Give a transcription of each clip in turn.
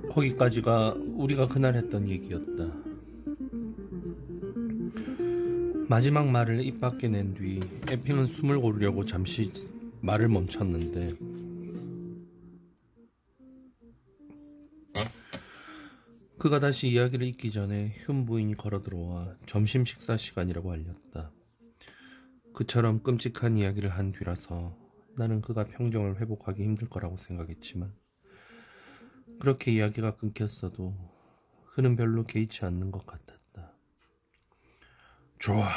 거기까지가 우리가 그날 했던 얘기였다. 마지막 말을 입 밖에 낸 뒤 에핑은 숨을 고르려고 잠시 말을 멈췄는데 그가 다시 이야기를 잇기 전에 흉 부인이 걸어 들어와 점심 식사 시간이라고 알렸다. 그처럼 끔찍한 이야기를 한 뒤라서 나는 그가 평정을 회복하기 힘들 거라고 생각했지만 그렇게 이야기가 끊겼어도 그는 별로 개의치 않는 것 같았다. 좋아,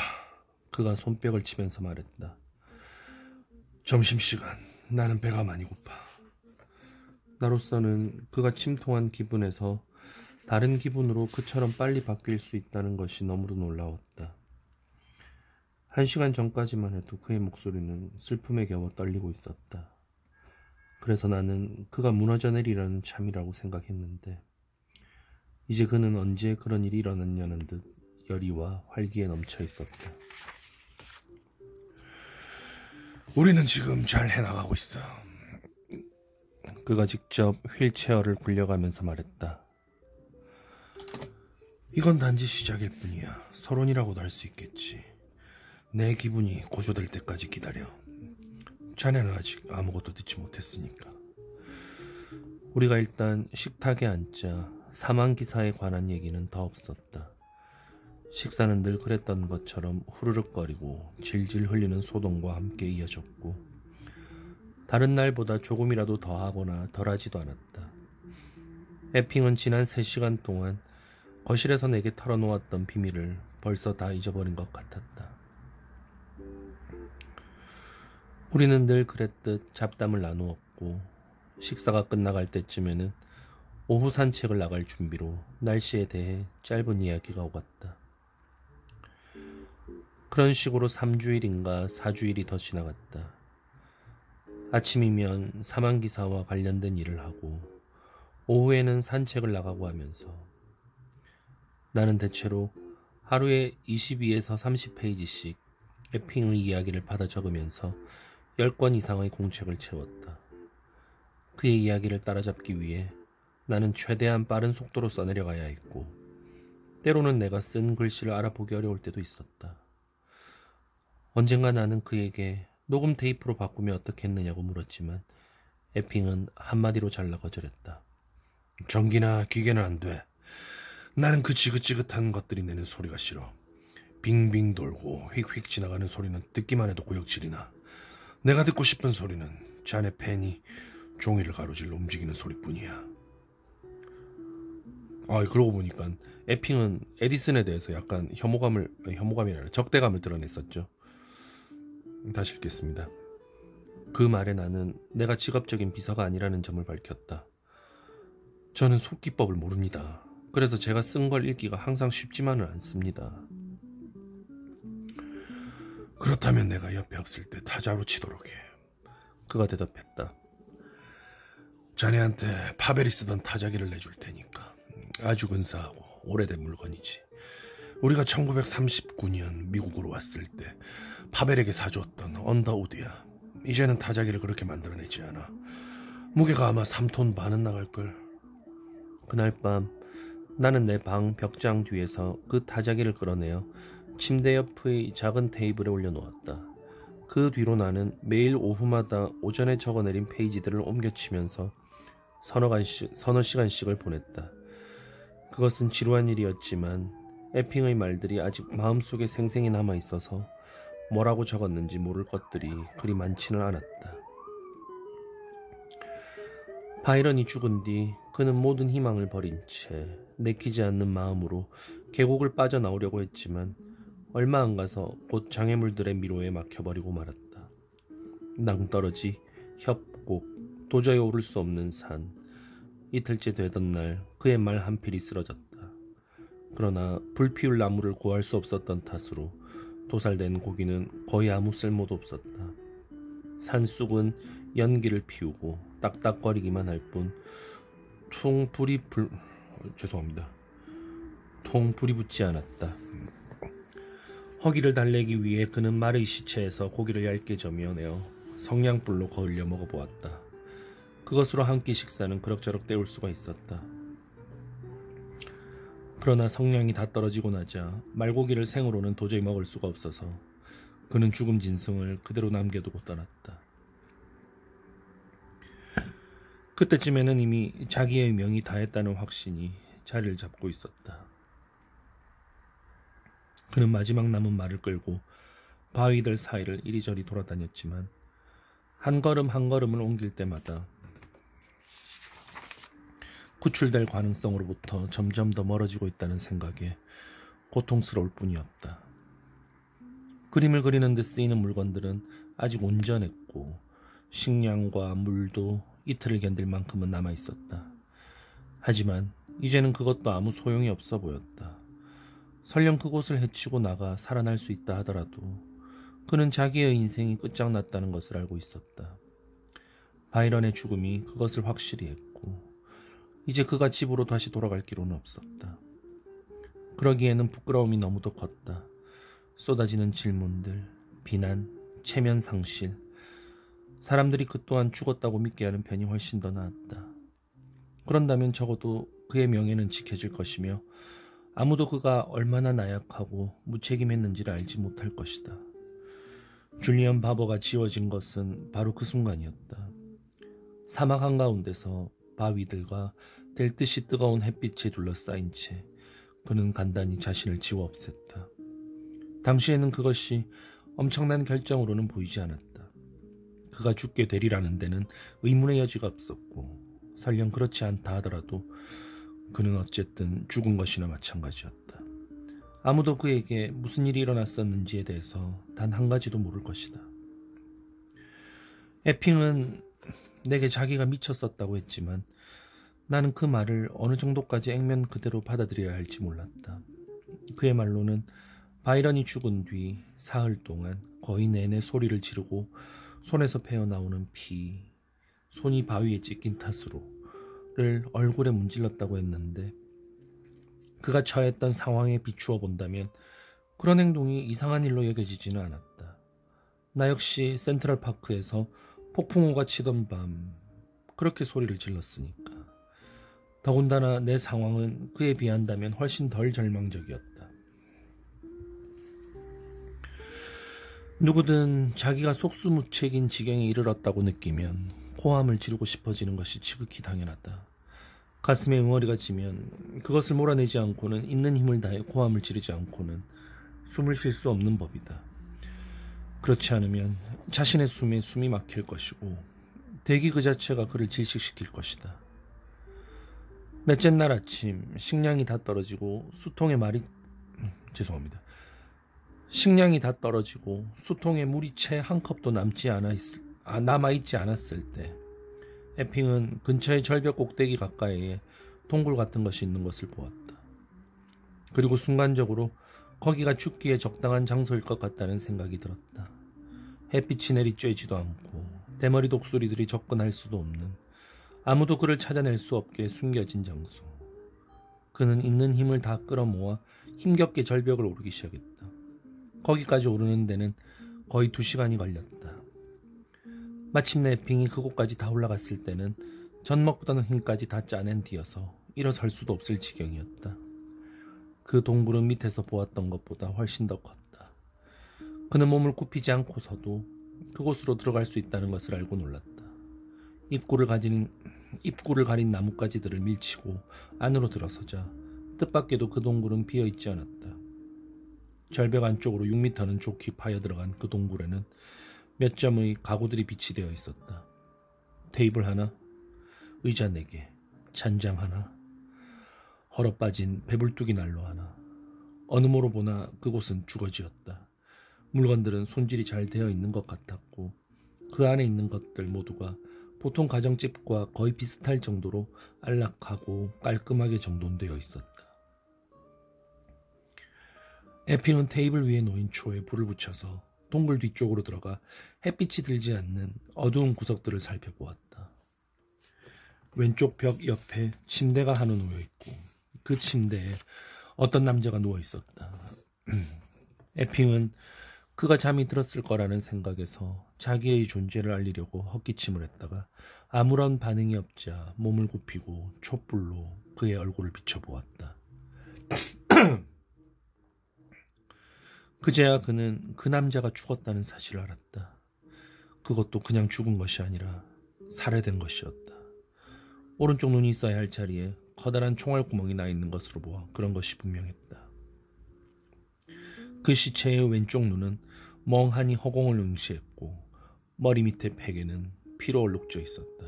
그가 손뼉을 치면서 말했다. 점심시간, 나는 배가 많이 고파. 나로서는 그가 침통한 기분에서 다른 기분으로 그처럼 빨리 바뀔 수 있다는 것이 너무도 놀라웠다. 1시간 전까지만 해도 그의 목소리는 슬픔에 겨워 떨리고 있었다. 그래서 나는 그가 무너져 내리려는 참이라고 생각했는데 이제 그는 언제 그런 일이 일어났냐는 듯 열의와 활기에 넘쳐 있었다. 우리는 지금 잘 해나가고 있어. 그가 직접 휠체어를 굴려가면서 말했다. 이건 단지 시작일 뿐이야. 서론이라고도 할 수 있겠지. 내 기분이 고조될 때까지 기다려. 자네는 아직 아무것도 듣지 못했으니까. 우리가 일단 식탁에 앉자 사망기사에 관한 얘기는 더 없었다. 식사는 늘 그랬던 것처럼 후루룩거리고 질질 흘리는 소동과 함께 이어졌고 다른 날보다 조금이라도 더하거나 덜하지도 않았다. 에핑은 지난 3시간 동안 거실에서 내게 털어놓았던 비밀을 벌써 다 잊어버린 것 같았다. 우리는 늘 그랬듯 잡담을 나누었고 식사가 끝나갈 때쯤에는 오후 산책을 나갈 준비로 날씨에 대해 짧은 이야기가 오갔다. 그런 식으로 3주일인가 4주일이 더 지나갔다. 아침이면 사망기사와 관련된 일을 하고 오후에는 산책을 나가고 하면서 나는 대체로 하루에 22에서 30페이지씩 에핑의 이야기를 받아 적으면서 10권 이상의 공책을 채웠다. 그의 이야기를 따라잡기 위해 나는 최대한 빠른 속도로 써내려가야 했고 때로는 내가 쓴 글씨를 알아보기 어려울 때도 있었다. 언젠가 나는 그에게 녹음 테이프로 바꾸면 어떻겠느냐고 물었지만 에핑은 한마디로 잘라 거절했다. 전기나 기계는 안 돼. 나는 그 지긋지긋한 것들이 내는 소리가 싫어. 빙빙 돌고 휙휙 지나가는 소리는 듣기만 해도 구역질이나 내가 듣고 싶은 소리는 자네 펜이 종이를 가로질러 움직이는 소리뿐이야. 그러고 보니까 에핑은 에디슨에 대해서 약간 혐오감이 아니라 적대감을 드러냈었죠. 다시 읽겠습니다. 그 말에 나는 내가 직업적인 비서가 아니라는 점을 밝혔다. 저는 속기법을 모릅니다. 그래서 제가 쓴 걸 읽기가 항상 쉽지만은 않습니다. 그렇다면 내가 옆에 없을 때 타자로 치도록 해. 그가 대답했다. 자네한테 파벨이 쓰던 타자기를 내줄 테니까. 아주 근사하고 오래된 물건이지. 우리가 1939년 미국으로 왔을 때 파벨에게 사주었던 언더우드야. 이제는 타자기를 그렇게 만들어내지 않아. 무게가 아마 3톤 반은 나갈걸. 그날 밤 나는 내 방 벽장 뒤에서 그 타자기를 끌어내어 침대 옆의 작은 테이블에 올려놓았다. 그 뒤로 나는 매일 오후마다 오전에 적어내린 페이지들을 옮겨치면서 서너 시간씩을 보냈다. 그것은 지루한 일이었지만 에핑의 말들이 아직 마음속에 생생히 남아있어서 뭐라고 적었는지 모를 것들이 그리 많지는 않았다. 바이런이 죽은 뒤 그는 모든 희망을 버린 채 내키지 않는 마음으로 계곡을 빠져나오려고 했지만 얼마 안 가서 곧 장애물들의 미로에 막혀버리고 말았다. 낭떠러지, 협곡, 도저히 오를 수 없는 산. 이틀째 되던 날 그의 말 한 필이 쓰러졌다. 그러나 불 피울 나무를 구할 수 없었던 탓으로 도살된 고기는 거의 아무 쓸모도 없었다. 산쑥은 연기를 피우고 딱딱거리기만 할 뿐 통 불이 붙지 않았다. 허기를 달래기 위해 그는 말의 시체에서 고기를 얇게 저며내어 성냥불로 거울려 먹어보았다. 그것으로 한 끼 식사는 그럭저럭 때울 수가 있었다. 그러나 성냥이 다 떨어지고 나자 말고기를 생으로는 도저히 먹을 수가 없어서 그는 죽음 진승을 그대로 남겨두고 떠났다. 그때쯤에는 이미 자기의 명이 다했다는 확신이 자리를 잡고 있었다. 그는 마지막 남은 말을 끌고 바위들 사이를 이리저리 돌아다녔지만 한 걸음 한 걸음을 옮길 때마다 구출될 가능성으로부터 점점 더 멀어지고 있다는 생각에 고통스러울 뿐이었다. 그림을 그리는 데 쓰이는 물건들은 아직 온전했고 식량과 물도 이틀을 견딜 만큼은 남아있었다. 하지만 이제는 그것도 아무 소용이 없어 보였다. 설령 그곳을 헤치고 나가 살아날 수 있다 하더라도 그는 자기의 인생이 끝장났다는 것을 알고 있었다. 바이런의 죽음이 그것을 확실히 했고 이제 그가 집으로 다시 돌아갈 길은 없었다. 그러기에는 부끄러움이 너무도 컸다. 쏟아지는 질문들, 비난, 체면 상실. 사람들이 그 또한 죽었다고 믿게 하는 편이 훨씬 더 나았다. 그런다면 적어도 그의 명예는 지켜질 것이며 아무도 그가 얼마나 나약하고 무책임했는지를 알지 못할 것이다. 줄리안 바버가 지워진 것은 바로 그 순간이었다. 사막 한가운데서 바위들과 될 듯이 뜨거운 햇빛에 둘러싸인 채 그는 간단히 자신을 지워 없앴다. 당시에는 그것이 엄청난 결정으로는 보이지 않았다. 그가 죽게 되리라는 데는 의문의 여지가 없었고 설령 그렇지 않다 하더라도 그는 어쨌든 죽은 것이나 마찬가지였다. 아무도 그에게 무슨 일이 일어났었는지에 대해서 단 한 가지도 모를 것이다. 에핑은 내게 자기가 미쳤었다고 했지만 나는 그 말을 어느 정도까지 액면 그대로 받아들여야 할지 몰랐다. 그의 말로는 바이런이 죽은 뒤 사흘 동안 거의 내내 소리를 지르고 손에서 패어나오는 피, 손이 바위에 찢긴 탓으로를 얼굴에 문질렀다고 했는데 그가 처했던 상황에 비추어 본다면 그런 행동이 이상한 일로 여겨지지는 않았다. 나 역시 센트럴파크에서 폭풍우가 치던 밤 그렇게 소리를 질렀으니까. 더군다나 내 상황은 그에 비한다면 훨씬 덜 절망적이었다. 누구든 자기가 속수무책인 지경에 이르렀다고 느끼면 호함을 지르고 싶어지는 것이 지극히 당연하다. 가슴에 응어리가 지면 그것을 몰아내지 않고는 있는 힘을 다해 호함을 지르지 않고는 숨을 쉴 수 없는 법이다. 그렇지 않으면 자신의 숨에 숨이 막힐 것이고 대기 그 자체가 그를 질식시킬 것이다. 넷째 날 아침 식량이 다 떨어지고 수통에 물이 채 한 컵도 남아있지 않았을 때 에핑은 근처의 절벽 꼭대기 가까이에 동굴 같은 것이 있는 것을 보았다. 그리고 순간적으로 거기가 죽기에 적당한 장소일 것 같다는 생각이 들었다. 햇빛이 내리쬐지도 않고 대머리 독수리들이 접근할 수도 없는 아무도 그를 찾아낼 수 없게 숨겨진 장소. 그는 있는 힘을 다 끌어모아 힘겹게 절벽을 오르기 시작했다. 거기까지 오르는 데는 거의 2시간이 걸렸다. 마침내 에핑이 그곳까지 다 올라갔을 때는 젖먹던 힘까지 다 짜낸 뒤여서 일어설 수도 없을 지경이었다. 그 동굴은 밑에서 보았던 것보다 훨씬 더 컸다. 그는 몸을 굽히지 않고서도 그곳으로 들어갈 수 있다는 것을 알고 놀랐다. 입구를 가린 나뭇가지들을 밀치고 안으로 들어서자 뜻밖에도 그 동굴은 비어있지 않았다. 절벽 안쪽으로 6m는 좁히 파여 들어간 그 동굴에는 몇 점의 가구들이 비치되어 있었다. 테이블 하나, 의자 4개, 찬장 하나, 헐어빠진 배불뚝이 난로 하나. 어느 모로 보나 그곳은 주거지였다. 물건들은 손질이 잘 되어 있는 것 같았고 그 안에 있는 것들 모두가 보통 가정집과 거의 비슷할 정도로 안락하고 깔끔하게 정돈되어 있었다. 에핑은 테이블 위에 놓인 초에 불을 붙여서 동굴 뒤쪽으로 들어가 햇빛이 들지 않는 어두운 구석들을 살펴보았다. 왼쪽 벽 옆에 침대가 하나 놓여있고 그 침대에 어떤 남자가 누워있었다. 에핑은 그가 잠이 들었을 거라는 생각에서 자기의 존재를 알리려고 헛기침을 했다가 아무런 반응이 없자 몸을 굽히고 촛불로 그의 얼굴을 비춰보았다. 그제야 그는 그 남자가 죽었다는 사실을 알았다. 그것도 그냥 죽은 것이 아니라 살해된 것이었다. 오른쪽 눈이 있어야 할 자리에 커다란 총알 구멍이 나 있는 것으로 보아 그런 것이 분명했다. 그 시체의 왼쪽 눈은 멍하니 허공을 응시했고 머리 밑에 팩에는 피로 얼룩져 있었다.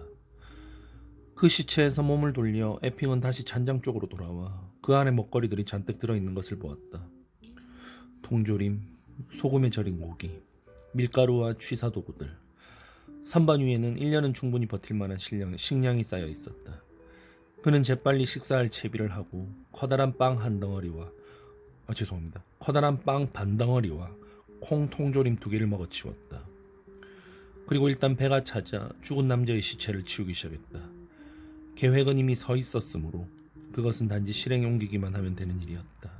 그 시체에서 몸을 돌려 에핑은 다시 잔장 쪽으로 돌아와 그 안에 먹거리들이 잔뜩 들어있는 것을 보았다. 통조림, 소금에 절인 고기, 밀가루와 취사 도구들. 선반 위에는 1년은 충분히 버틸 만한 식량이 쌓여 있었다. 그는 재빨리 식사할 채비를 하고 커다란 빵 반덩어리와 콩 통조림 2개를 먹어치웠다. 그리고 일단 배가 차자 죽은 남자의 시체를 치우기 시작했다. 계획은 이미 서 있었으므로 그것은 단지 실행에 옮기기만 하면 되는 일이었다.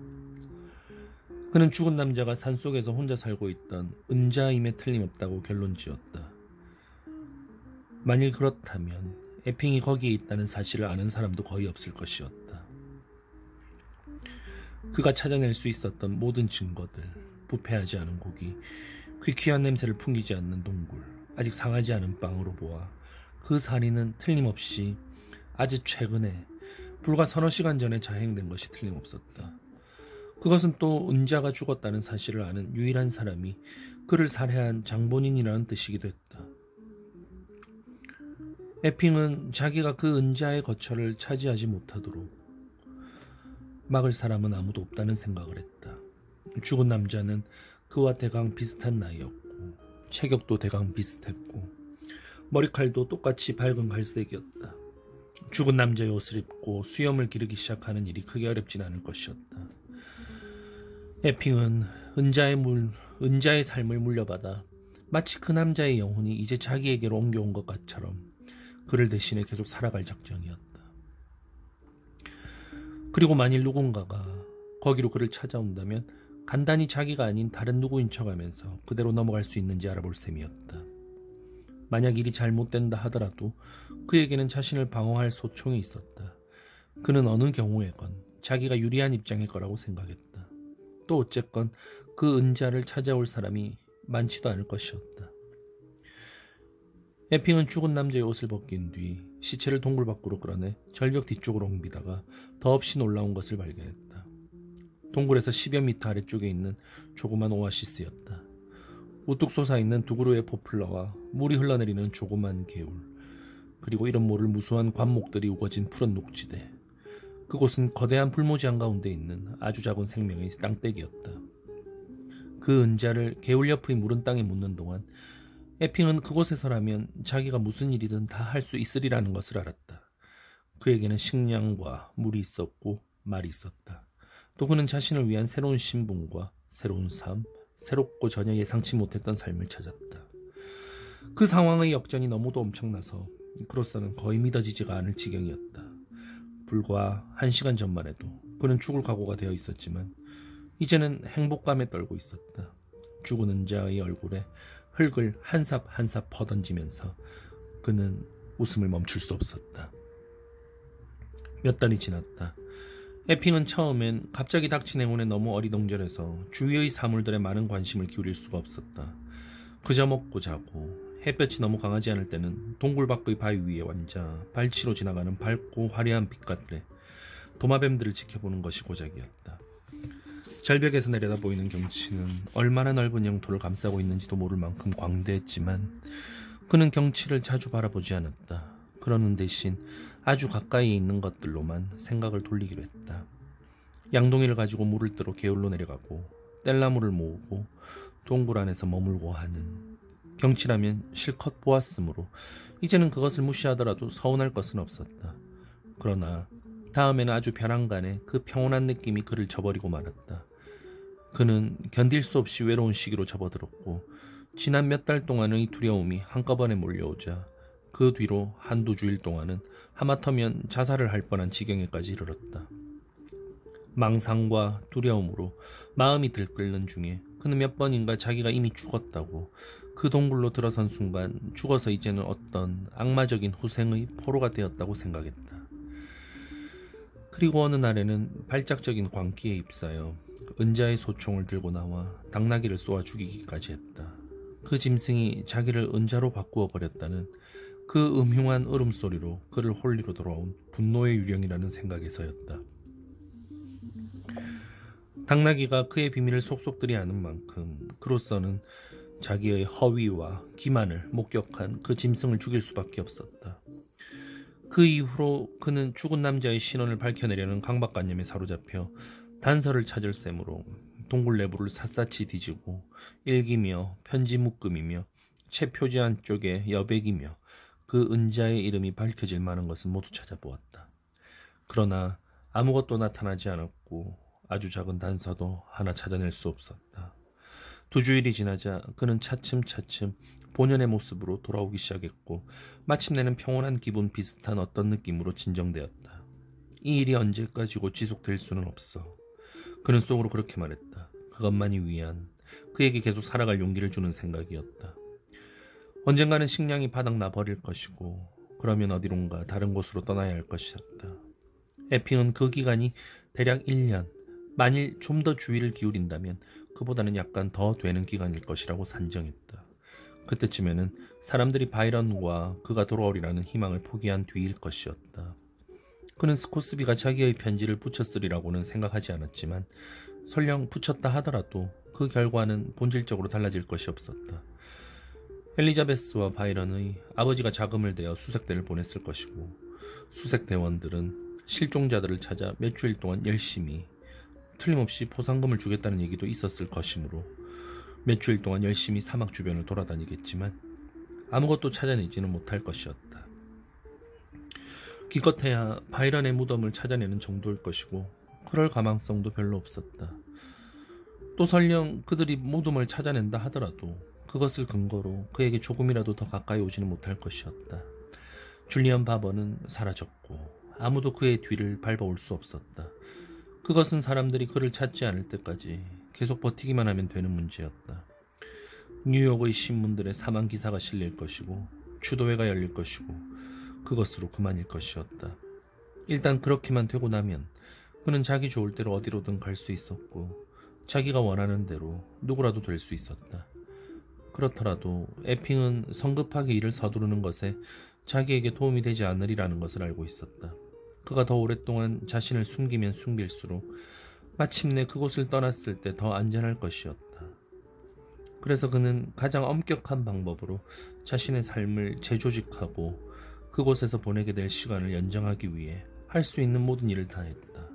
그는 죽은 남자가 산속에서 혼자 살고 있던 은자임에 틀림없다고 결론지었다. 만일 그렇다면 에핑이 거기에 있다는 사실을 아는 사람도 거의 없을 것이었다. 그가 찾아낼 수 있었던 모든 증거들, 부패하지 않은 고기, 귀퀴한 냄새를 풍기지 않는 동굴, 아직 상하지 않은 빵으로 보아 그 살인은 틀림없이 아주 최근에 불과 서너 시간 전에 자행된 것이 틀림없었다. 그것은 또 은자가 죽었다는 사실을 아는 유일한 사람이 그를 살해한 장본인이라는 뜻이기도 했다. 에핑은 자기가 그 은자의 거처를 차지하지 못하도록 막을 사람은 아무도 없다는 생각을 했다. 죽은 남자는 그와 대강 비슷한 나이였고 체격도 대강 비슷했고 머리칼도 똑같이 밝은 갈색이었다. 죽은 남자의 옷을 입고 수염을 기르기 시작하는 일이 크게 어렵진 않을 것이었다. 에핑은 은자의 삶을 물려받아 마치 그 남자의 영혼이 이제 자기에게로 옮겨온 것처럼 그를 대신해 계속 살아갈 작정이었다. 그리고 만일 누군가가 거기로 그를 찾아온다면 간단히 자기가 아닌 다른 누구인 척하면서 그대로 넘어갈 수 있는지 알아볼 셈이었다. 만약 일이 잘못된다 하더라도 그에게는 자신을 방어할 소총이 있었다. 그는 어느 경우에건 자기가 유리한 입장일 거라고 생각했다. 또 어쨌건 그 은자를 찾아올 사람이 많지도 않을 것이었다. 에핑은 죽은 남자의 옷을 벗긴 뒤 시체를 동굴 밖으로 끌어내 절벽 뒤쪽으로 옮기다가 더없이 놀라운 것을 발견했다. 동굴에서 10여 미터 아래쪽에 있는 조그만 오아시스였다. 우뚝 솟아있는 두 그루의 포플러와 물이 흘러내리는 조그만 개울, 그리고 이런 모를 무수한 관목들이 우거진 푸른 녹지대. 그곳은 거대한 불모지 한가운데 있는 아주 작은 생명의 땅떼기였다. 그 은자를 개울 옆의 무른 땅에 묻는 동안 에핑은 그곳에서라면 자기가 무슨 일이든 다 할 수 있으리라는 것을 알았다. 그에게는 식량과 물이 있었고 말이 있었다. 또 그는 자신을 위한 새로운 신분과 새로운 삶, 새롭고 전혀 예상치 못했던 삶을 찾았다. 그 상황의 역전이 너무도 엄청나서 그로서는 거의 믿어지지가 않을 지경이었다. 불과 1시간 전만 해도 그는 죽을 각오가 되어 있었지만 이제는 행복감에 떨고 있었다. 죽은 은자의 얼굴에 흙을 한 삽 한 삽 퍼던지면서 그는 웃음을 멈출 수 없었다. 몇 달이 지났다. 에핑은 처음엔 갑자기 닥친 행운에 너무 어리둥절해서 주위의 사물들에 많은 관심을 기울일 수가 없었다. 그저 먹고 자고 햇볕이 너무 강하지 않을 때는 동굴 밖의 바위 위에 앉아 발치로 지나가는 밝고 화려한 빛깔에 도마뱀들을 지켜보는 것이 고작이었다. 절벽에서 내려다 보이는 경치는 얼마나 넓은 영토를 감싸고 있는지도 모를 만큼 광대했지만 그는 경치를 자주 바라보지 않았다. 그러는 대신 아주 가까이에 있는 것들로만 생각을 돌리기로 했다. 양동이를 가지고 물을 뜨러 개울로 내려가고 뗄나무를 모으고 동굴 안에서 머물고 하는 경치라면 실컷 보았으므로 이제는 그것을 무시하더라도 서운할 것은 없었다. 그러나 다음에는 아주 벼랑간에 그 평온한 느낌이 그를 저버리고 말았다. 그는 견딜 수 없이 외로운 시기로 접어들었고 지난 몇 달 동안의 두려움이 한꺼번에 몰려오자 그 뒤로 한두 주일 동안은 하마터면 자살을 할 뻔한 지경에까지 이르렀다. 망상과 두려움으로 마음이 들끓는 중에 그는 몇 번인가 자기가 이미 죽었다고, 그 동굴로 들어선 순간 죽어서 이제는 어떤 악마적인 후생의 포로가 되었다고 생각했다. 그리고 어느 날에는 발작적인 광기에 휩싸여 은자의 소총을 들고 나와 당나귀를 쏘아 죽이기까지 했다. 그 짐승이 자기를 은자로 바꾸어 버렸다는 그 음흉한 울음소리로 그를 홀리로 돌아온 분노의 유령이라는 생각에서였다. 당나귀가 그의 비밀을 속속들이 아는 만큼 그로서는 자기의 허위와 기만을 목격한 그 짐승을 죽일 수밖에 없었다. 그 이후로 그는 죽은 남자의 신원을 밝혀내려는 강박관념에 사로잡혀 단서를 찾을 셈으로 동굴 내부를 샅샅이 뒤지고 일기며 편지 묶음이며 책 표지 안쪽에 여백이며 그 은자의 이름이 밝혀질 만한 것은 모두 찾아보았다. 그러나 아무것도 나타나지 않았고 아주 작은 단서도 하나 찾아낼 수 없었다. 2주일이 지나자 그는 차츰차츰 본연의 모습으로 돌아오기 시작했고 마침내는 평온한 기분 비슷한 어떤 느낌으로 진정되었다. 이 일이 언제까지고 지속될 수는 없어. 그는 속으로 그렇게 말했다. 그것만이 위한, 그에게 계속 살아갈 용기를 주는 생각이었다. 언젠가는 식량이 바닥나 버릴 것이고 그러면 어디론가 다른 곳으로 떠나야 할 것이었다. 에핑은 그 기간이 대략 1년, 만일 좀 더 주의를 기울인다면 그보다는 약간 더 되는 기간일 것이라고 산정했다. 그때쯤에는 사람들이 바이런과 그가 돌아오리라는 희망을 포기한 뒤일 것이었다. 그는 스코스비가 자기의 편지를 붙였으리라고는 생각하지 않았지만 설령 붙였다 하더라도 그 결과는 본질적으로 달라질 것이 없었다. 엘리자베스와 바이런의 아버지가 자금을 대어 수색대를 보냈을 것이고 수색대원들은 실종자들을 찾아 몇 주일 동안 열심히, 틀림없이 포상금을 주겠다는 얘기도 있었을 것이므로 몇 주일 동안 열심히 사막 주변을 돌아다니겠지만 아무것도 찾아내지는 못할 것이었다. 기껏해야 바이런의 무덤을 찾아내는 정도일 것이고 그럴 가망성도 별로 없었다. 또 설령 그들이 무덤을 찾아낸다 하더라도 그것을 근거로 그에게 조금이라도 더 가까이 오지는 못할 것이었다. 줄리안 바버는 사라졌고 아무도 그의 뒤를 밟아올 수 없었다. 그것은 사람들이 그를 찾지 않을 때까지 계속 버티기만 하면 되는 문제였다. 뉴욕의 신문들의 사망 기사가 실릴 것이고 추도회가 열릴 것이고 그것으로 그만일 것이었다. 일단 그렇게만 되고 나면 그는 자기 좋을 대로 어디로든 갈 수 있었고 자기가 원하는 대로 누구라도 될 수 있었다. 그렇더라도 에핑은 성급하게 일을 서두르는 것에 자기에게 도움이 되지 않으리라는 것을 알고 있었다. 그가 더 오랫동안 자신을 숨기면 숨길수록 마침내 그곳을 떠났을 때 더 안전할 것이었다. 그래서 그는 가장 엄격한 방법으로 자신의 삶을 재조직하고 그곳에서 보내게 될 시간을 연장하기 위해 할 수 있는 모든 일을 다했다.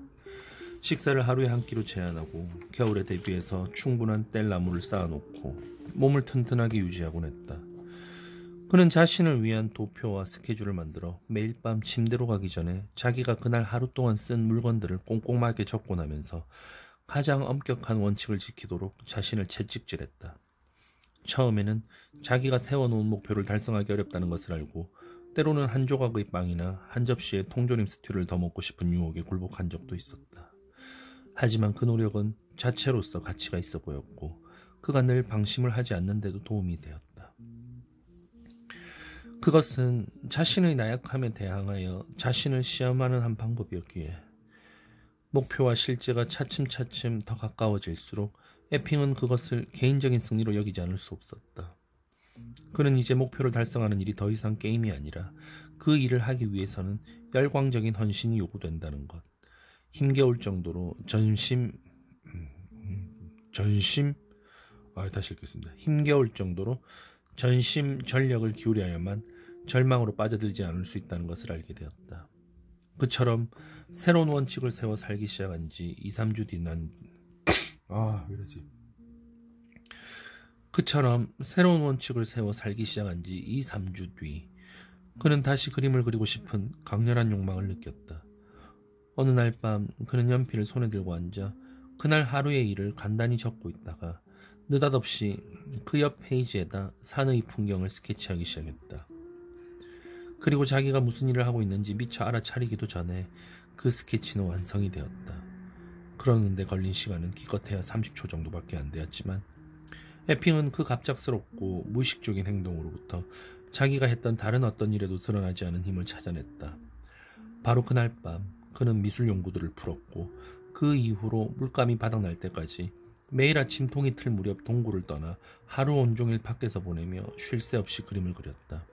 식사를 하루에 한 끼로 제한하고 겨울에 대비해서 충분한 뗄나무를 쌓아놓고 몸을 튼튼하게 유지하곤 했다. 그는 자신을 위한 도표와 스케줄을 만들어 매일 밤 침대로 가기 전에 자기가 그날 하루 동안 쓴 물건들을 꼼꼼하게 적고 나면서 가장 엄격한 원칙을 지키도록 자신을 채찍질했다. 처음에는 자기가 세워놓은 목표를 달성하기 어렵다는 것을 알고 때로는 한 조각의 빵이나 한 접시의 통조림 스튜를 더 먹고 싶은 유혹에 굴복한 적도 있었다. 하지만 그 노력은 자체로서 가치가 있어 보였고 그가 늘 방심을 하지 않는데도 도움이 되었다. 그것은 자신의 나약함에 대항하여 자신을 시험하는 한 방법이었기에 목표와 실제가 차츰차츰 더 가까워질수록 에핑은 그것을 개인적인 승리로 여기지 않을 수 없었다. 그는 이제 목표를 달성하는 일이 더 이상 게임이 아니라 그 일을 하기 위해서는 열광적인 헌신이 요구된다는 것. 힘겨울 정도로 다시 읽겠습니다. 힘겨울 정도로 전심 전력을 기울여야만 절망으로 빠져들지 않을 수 있다는 것을 알게 되었다. 그처럼 새로운 원칙을 세워 살기 시작한 지 2-3주 뒤 그는 다시 그림을 그리고 싶은 강렬한 욕망을 느꼈다. 어느 날 밤 그는 연필을 손에 들고 앉아 그날 하루의 일을 간단히 적고 있다가 느닷없이 그 옆 페이지에다 산의 풍경을 스케치하기 시작했다. 그리고 자기가 무슨 일을 하고 있는지 미처 알아차리기도 전에 그 스케치는 완성이 되었다. 그러는데 걸린 시간은 기껏해야 30초 정도밖에 안 되었지만 에핑은 그 갑작스럽고 무의식적인 행동으로부터 자기가 했던 다른 어떤 일에도 드러나지 않은 힘을 찾아냈다. 바로 그날 밤 그는 미술 연구들을 풀었고 그 이후로 물감이 바닥날 때까지 매일 아침 동이 틀 무렵 동굴을 떠나 하루 온종일 밖에서 보내며 쉴 새 없이 그림을 그렸다.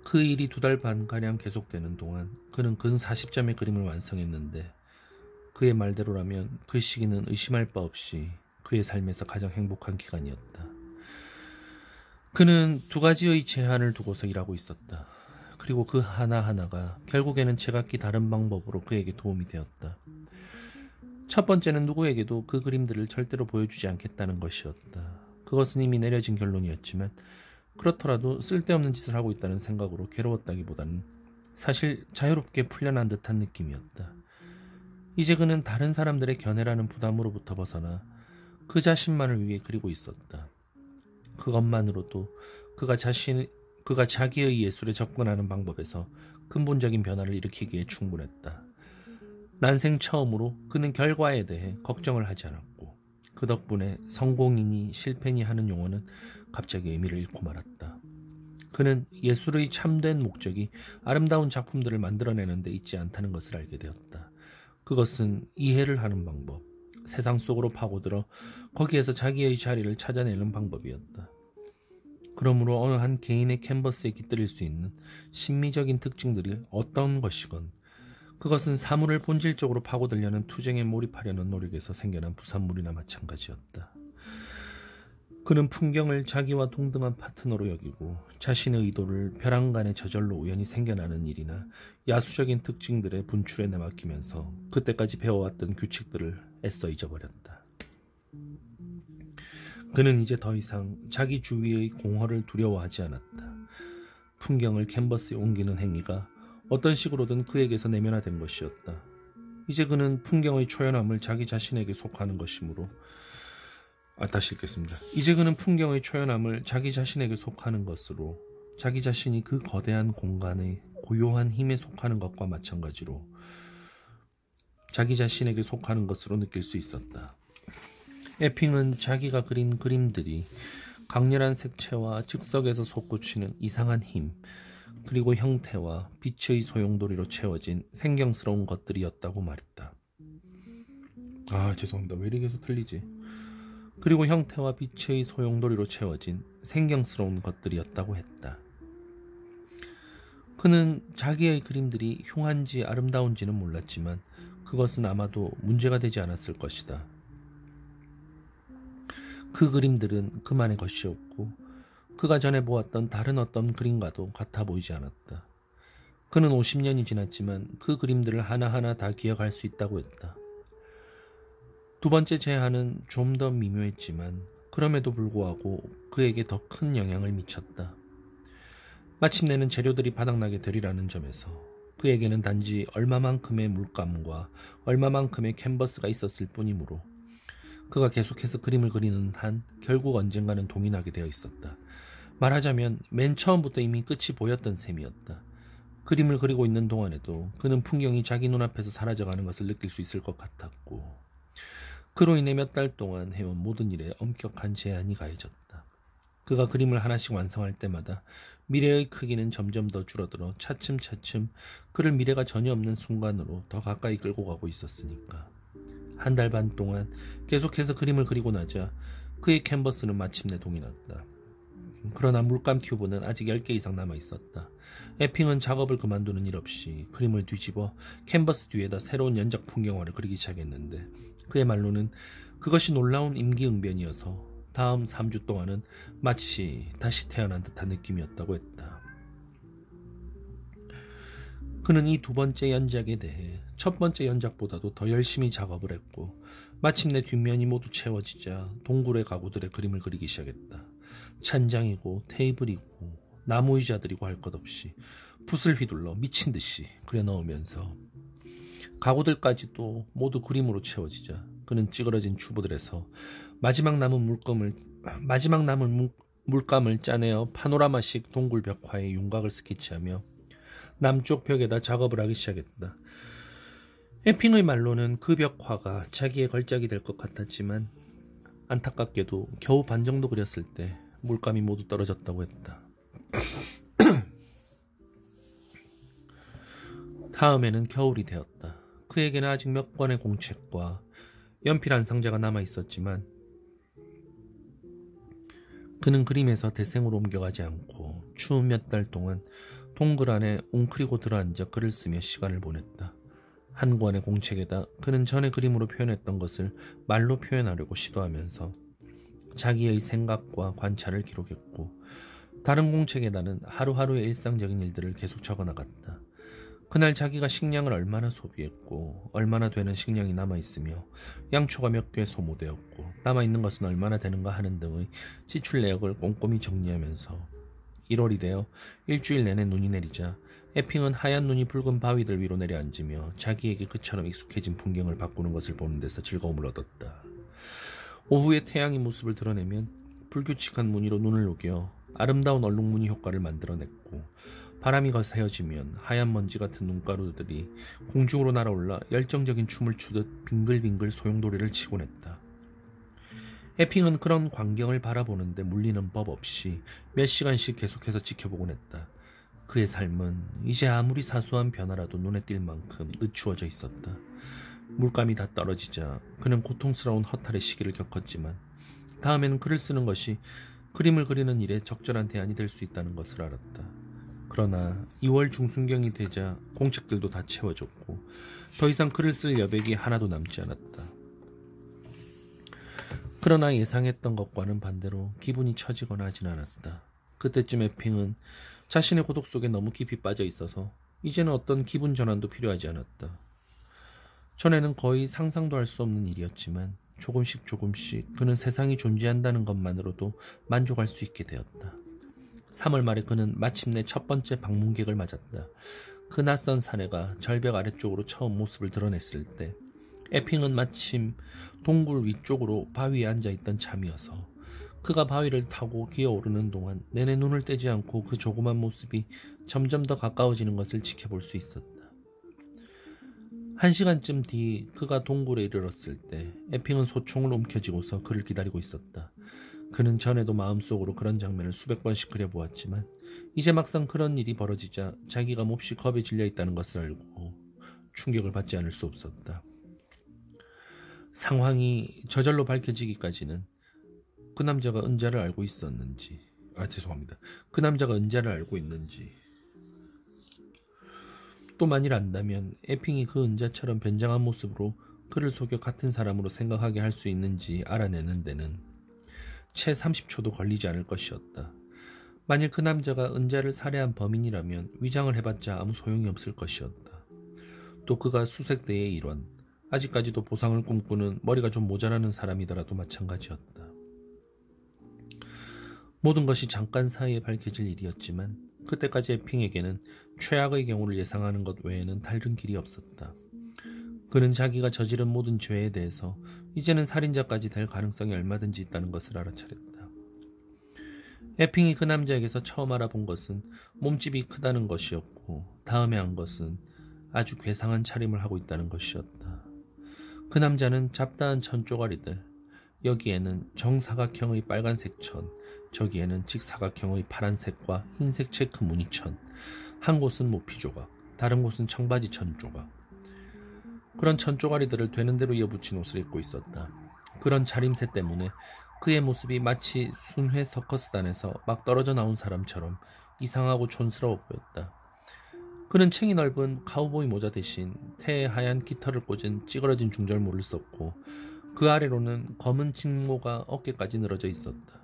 그 일이 2달 반가량 계속되는 동안 그는 근 40점의 그림을 완성했는데 그의 말대로라면 그 시기는 의심할 바 없이 그의 삶에서 가장 행복한 기간이었다. 그는 2가지의 제한을 두고서 일하고 있었다. 그리고 그 하나하나가 결국에는 제각기 다른 방법으로 그에게 도움이 되었다. 첫 번째는 누구에게도 그 그림들을 절대로 보여주지 않겠다는 것이었다. 그것은 이미 내려진 결론이었지만 그렇더라도 쓸데없는 짓을 하고 있다는 생각으로 괴로웠다기보다는 사실 자유롭게 풀려난 듯한 느낌이었다. 이제 그는 다른 사람들의 견해라는 부담으로부터 벗어나 그 자신만을 위해 그리고 있었다. 그것만으로도 그가 자기의 예술에 접근하는 방법에서 근본적인 변화를 일으키기에 충분했다. 난생 처음으로 그는 결과에 대해 걱정을 하지 않았고 그 덕분에 성공이니 실패니 하는 용어는 갑자기 의미를 잃고 말았다. 그는 예술의 참된 목적이 아름다운 작품들을 만들어내는 데 있지 않다는 것을 알게 되었다. 그것은 이해를 하는 방법, 세상 속으로 파고들어 거기에서 자기의 자리를 찾아내는 방법이었다. 그러므로 어느 한 개인의 캔버스에 깃들일 수 있는 심미적인 특징들이 어떤 것이건 그것은 사물을 본질적으로 파고들려는 투쟁에 몰입하려는 노력에서 생겨난 부산물이나 마찬가지였다. 그는 풍경을 자기와 동등한 파트너로 여기고 자신의 의도를 벼랑간의 저절로 우연히 생겨나는 일이나 야수적인 특징들의 분출에 내맡기면서 그때까지 배워왔던 규칙들을 애써 잊어버렸다. 그는 이제 더 이상 자기 주위의 공허를 두려워하지 않았다. 풍경을 캔버스에 옮기는 행위가 어떤 식으로든 그에게서 내면화된 것이었다. 이제 그는 풍경의 초연함을 자기 자신에게 속하는 것이므로 다시 읽겠습니다. 이제 그는 풍경의 초연함을 자기 자신에게 속하는 것으로 자기 자신이 그 거대한 공간의 고요한 힘에 속하는 것과 마찬가지로 자기 자신에게 속하는 것으로 느낄 수 있었다. 에핑은 자기가 그린 그림들이 강렬한 색채와 즉석에서 솟구치는 이상한 힘 그리고 형태와 빛의 소용돌이로 채워진 생경스러운 것들이었다고 말했다. 죄송합니다. 왜 이렇게 계속 틀리지? 그리고 형태와 빛의 소용돌이로 채워진 생경스러운 것들이었다고 했다. 그는 자기의 그림들이 흉한지 아름다운지는 몰랐지만 그것은 아마도 문제가 되지 않았을 것이다. 그 그림들은 그만의 것이었고 그가 전에 보았던 다른 어떤 그림과도 같아 보이지 않았다. 그는 50년이 지났지만 그 그림들을 하나하나 다 기억할 수 있다고 했다. 2번째 제안은 좀 더 미묘했지만 그럼에도 불구하고 그에게 더 큰 영향을 미쳤다. 마침내는 재료들이 바닥나게 되리라는 점에서 그에게는 단지 얼마만큼의 물감과 얼마만큼의 캔버스가 있었을 뿐이므로 그가 계속해서 그림을 그리는 한 결국 언젠가는 동이 나게 되어 있었다. 말하자면 맨 처음부터 이미 끝이 보였던 셈이었다. 그림을 그리고 있는 동안에도 그는 풍경이 자기 눈앞에서 사라져가는 것을 느낄 수 있을 것 같았고 그로 인해 몇 달 동안 해온 모든 일에 엄격한 제한이 가해졌다. 그가 그림을 하나씩 완성할 때마다 미래의 크기는 점점 더 줄어들어 차츰차츰 그를 미래가 전혀 없는 순간으로 더 가까이 끌고 가고 있었으니까. 1달 반 동안 계속해서 그림을 그리고 나자 그의 캔버스는 마침내 동이 났다. 그러나 물감 튜브는 아직 10개 이상 남아있었다. 에핑은 작업을 그만두는 일 없이 그림을 뒤집어 캔버스 뒤에다 새로운 연작 풍경화를 그리기 시작했는데 그의 말로는 그것이 놀라운 임기응변이어서 다음 3주 동안은 마치 다시 태어난 듯한 느낌이었다고 했다. 그는 이 2번째 연작에 대해 첫 번째 연작보다도 더 열심히 작업을 했고 마침내 뒷면이 모두 채워지자 동굴의 가구들의 그림을 그리기 시작했다. 찬장이고 테이블이고 나무의자들이고 할 것 없이 붓을 휘둘러 미친 듯이 그려 넣으면서 가구들까지도 모두 그림으로 채워지자 그는 찌그러진 튜브들에서 마지막 남은 물감을 짜내어 파노라마식 동굴 벽화의 윤곽을 스케치하며 남쪽 벽에다 작업을 하기 시작했다. 에핑의 말로는 그 벽화가 자기의 걸작이 될 것 같았지만 안타깝게도 겨우 반 정도 그렸을 때 물감이 모두 떨어졌다고 했다. 다음에는 겨울이 되었다. 그에게는 아직 몇 권의 공책과 연필 한 상자가 남아있었지만 그는 그림에서 대생으로 옮겨가지 않고 추운 몇 달 동안 동굴 안에 웅크리고 들어앉아 글을 쓰며 시간을 보냈다. 한 권의 공책에다 그는 전에 그림으로 표현했던 것을 말로 표현하려고 시도하면서 자기의 생각과 관찰을 기록했고 다른 공책에다는 하루하루의 일상적인 일들을 계속 적어나갔다. 그날 자기가 식량을 얼마나 소비했고 얼마나 되는 식량이 남아있으며 양초가 몇 개 소모되었고 남아있는 것은 얼마나 되는가 하는 등의 지출 내역을 꼼꼼히 정리하면서 1월이 되어 일주일 내내 눈이 내리자 에핑은 하얀 눈이 붉은 바위들 위로 내려앉으며 자기에게 그처럼 익숙해진 풍경을 바꾸는 것을 보는 데서 즐거움을 얻었다. 오후에 태양이 모습을 드러내면 불규칙한 무늬로 눈을 녹여 아름다운 얼룩무늬 효과를 만들어냈고 바람이 거세어지면 하얀 먼지 같은 눈가루들이 공중으로 날아올라 열정적인 춤을 추듯 빙글빙글 소용돌이를 치곤 했다. 에핑은 그런 광경을 바라보는데 물리는 법 없이 몇 시간씩 계속해서 지켜보곤 했다. 그의 삶은 이제 아무리 사소한 변화라도 눈에 띌 만큼 늦추어져 있었다. 물감이 다 떨어지자 그는 고통스러운 허탈의 시기를 겪었지만 다음에는 글을 쓰는 것이 그림을 그리는 일에 적절한 대안이 될 수 있다는 것을 알았다. 그러나 2월 중순경이 되자 공책들도 다 채워졌고 더 이상 글을 쓸 여백이 하나도 남지 않았다. 그러나 예상했던 것과는 반대로 기분이 처지거나 하진 않았다. 그때쯤 에핑은 자신의 고독 속에 너무 깊이 빠져 있어서 이제는 어떤 기분 전환도 필요하지 않았다. 전에는 거의 상상도 할 수 없는 일이었지만 조금씩 그는 세상이 존재한다는 것만으로도 만족할 수 있게 되었다. 3월 말에 그는 마침내 첫 번째 방문객을 맞았다. 그 낯선 사내가 절벽 아래쪽으로 처음 모습을 드러냈을 때 에핑은 마침 동굴 위쪽으로 바위에 앉아있던 참이어서 그가 바위를 타고 기어오르는 동안 내내 눈을 떼지 않고 그 조그만 모습이 점점 더 가까워지는 것을 지켜볼 수 있었다. 1시간쯤 뒤 그가 동굴에 이르렀을 때 에핑은 소총을 움켜쥐고서 그를 기다리고 있었다. 그는 전에도 마음속으로 그런 장면을 수백 번씩 그려보았지만 이제 막상 그런 일이 벌어지자 자기가 몹시 겁에 질려 있다는 것을 알고 충격을 받지 않을 수 없었다. 상황이 저절로 밝혀지기까지는 그 남자가 은자를 알고 있었는지 그 남자가 은자를 알고 있는지 또 만일 안다면 에핑이 그 은자처럼 변장한 모습으로 그를 속여 같은 사람으로 생각하게 할 수 있는지 알아내는 데는 채 30초도 걸리지 않을 것이었다. 만일 그 남자가 은자를 살해한 범인이라면 위장을 해봤자 아무 소용이 없을 것이었다. 또 그가 수색대의 일원, 아직까지도 보상을 꿈꾸는 머리가 좀 모자라는 사람이더라도 마찬가지였다. 모든 것이 잠깐 사이에 밝혀질 일이었지만 그때까지 에핑에게는 최악의 경우를 예상하는 것 외에는 다른 길이 없었다. 그는 자기가 저지른 모든 죄에 대해서 이제는 살인자까지 될 가능성이 얼마든지 있다는 것을 알아차렸다. 에핑이 그 남자에게서 처음 알아본 것은 몸집이 크다는 것이었고 다음에 한 것은 아주 괴상한 차림을 하고 있다는 것이었다. 그 남자는 잡다한 천 쪼가리들, 여기에는 정사각형의 빨간색 천, 저기에는 직사각형의 파란색과 흰색 체크 무늬천, 한 곳은 모피 조각, 다른 곳은 청바지 천 조각. 그런 천 쪼가리들을 되는 대로 이어붙인 옷을 입고 있었다. 그런 차림새 때문에 그의 모습이 마치 순회 서커스단에서 막 떨어져 나온 사람처럼 이상하고 촌스러워 보였다. 그는 챙이 넓은 카우보이 모자 대신 태에 하얀 깃털을 꽂은 찌그러진 중절모를 썼고 그 아래로는 검은 직모가 어깨까지 늘어져 있었다.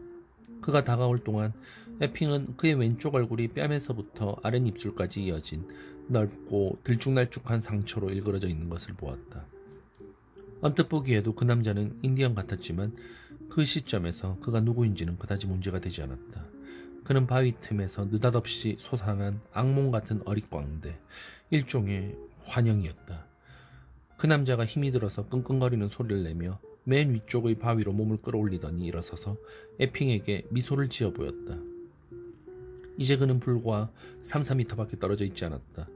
그가 다가올 동안 에핑은 그의 왼쪽 얼굴이 뺨에서부터 아랫입술까지 이어진 넓고 들쭉날쭉한 상처로 일그러져 있는 것을 보았다. 언뜻 보기에도 그 남자는 인디언 같았지만 그 시점에서 그가 누구인지는 그다지 문제가 되지 않았다. 그는 바위 틈에서 느닷없이 솟아난 악몽 같은 어릿광대, 일종의 환영이었다. 그 남자가 힘이 들어서 끙끙거리는 소리를 내며 맨 위쪽의 바위로 몸을 끌어올리더니 일어서서 에핑에게 미소를 지어 보였다. 이제 그는 불과 3-4미터밖에 떨어져 있지 않았다.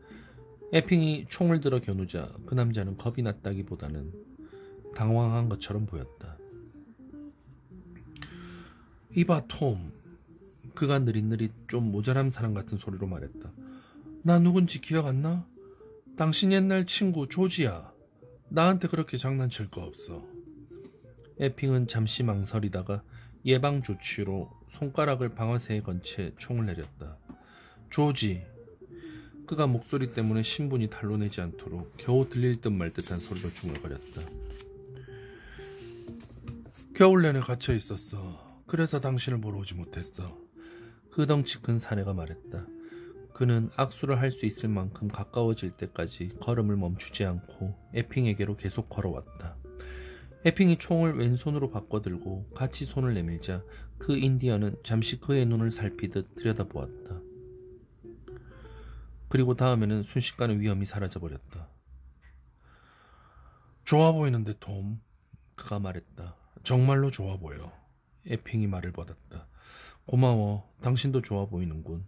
에핑이 총을 들어 겨누자 그 남자는 겁이 났다기보다는 당황한 것처럼 보였다. 이봐 톰, 그가 느릿느릿 좀 모자람 사람 같은 소리로 말했다. 나 누군지 기억 안 나? 당신 옛날 친구 조지야. 나한테 그렇게 장난칠 거 없어. 에핑은 잠시 망설이다가 예방 조치로 손가락을 방아쇠에 건 채 총을 내렸다. 조지. 그가 목소리 때문에 신분이 탄로내지 않도록 겨우 들릴 듯 말 듯한 소리로 중얼거렸다. 겨울 내내 갇혀 있었어. 그래서 당신을 보러 오지 못했어. 그 덩치 큰 사내가 말했다. 그는 악수를 할 수 있을 만큼 가까워질 때까지 걸음을 멈추지 않고 에핑에게로 계속 걸어왔다. 에핑이 총을 왼손으로 바꿔들고 같이 손을 내밀자 그 인디언은 잠시 그의 눈을 살피듯 들여다보았다. 그리고 다음에는 순식간에 위험이 사라져버렸다. 좋아 보이는데 톰, 그가 말했다. 정말로 좋아 보여. 에핑이 말을 받았다. 고마워. 당신도 좋아 보이는군.